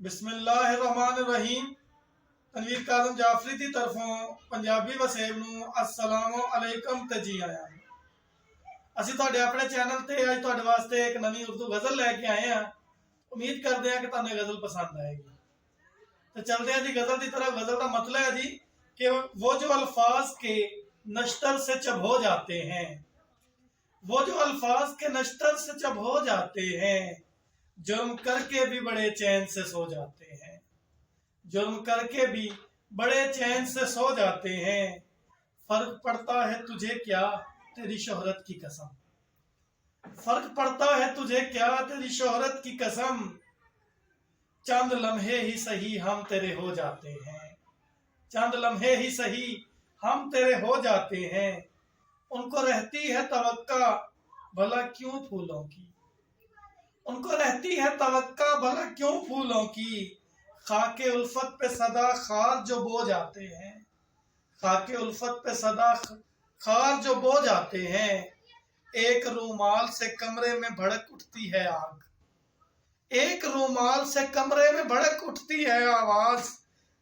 बिस्मिल्लाहिर्रहमानिर्रहीम। तनवीर काज़म जाफरी की तरफों पंजाबी वसेब नूं अस्सलामु अलैकुम ते जी आया। ਅਸੀਂ ਤੁਹਾਡੇ ਆਪਣੇ ਚੈਨਲ ਤੇ ਅੱਜ ਤੁਹਾਡੇ ਵਾਸਤੇ ਇੱਕ ਨਵੀਂ ਉਰਦੂ ਗਜ਼ਲ ਲੈ ਕੇ ਆਏ ਹਾਂ। ਉਮੀਦ ਕਰਦੇ ਹਾਂ ਕਿ ਤੁਹਾਨੂੰ ਇਹ ਗਜ਼ਲ ਪਸੰਦ ਆएगी। तो चलते हैं जी गजल की तरफ। गजल का मतलब है जी कि वो जो अल्फाज के नश्तर से चब हो जाते हैं, वो जो अल्फाज के नश्तर से चब हो जाते हैं, जुर्म करके भी बड़े चैन से सो जाते हैं, जुर्म करके भी बड़े चैन से सो जाते हैं। फर्क पड़ता है तुझे क्या तेरी शोहरत की कसम, फर्क पड़ता है तुझे क्या तेरी शोहरत की कसम। चंद लम्हे ही सही हम तेरे हो जाते हैं, चंद लम्हे ही सही हम तेरे हो जाते हैं। उनको रहती है तवक्का भला क्यों फूलों की, उनको रहती है तवक्का भला क्यों फूलों की। खाके उल्फत पे सदा खार जो बो जाते हैं, खाके उल्फत पे सदा खार जो बो जाते हैं। एक रूमाल से कमरे में भड़क उठती है आग, एक रूमाल से कमरे में भड़क उठती है आवाज।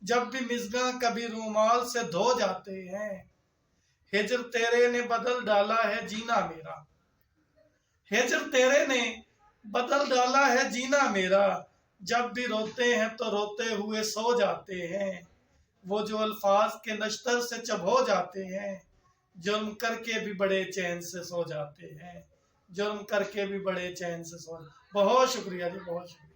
जब भी मिज़गा कभी रूमाल से धो जाते हैं। हिजर तेरे ने बदल डाला है जीना मेरा, हिजर तेरे ने बदल डाला है जीना मेरा। जब भी रोते हैं तो रोते हुए सो जाते हैं। वो जो अल्फाज के नश्तर से चब हो जाते हैं, जुर्म करके भी बड़े चैन से सो जाते हैं, जुर्म करके भी बड़े चैन से सो। बहुत शुक्रिया जी, बहुत शुक्रिया।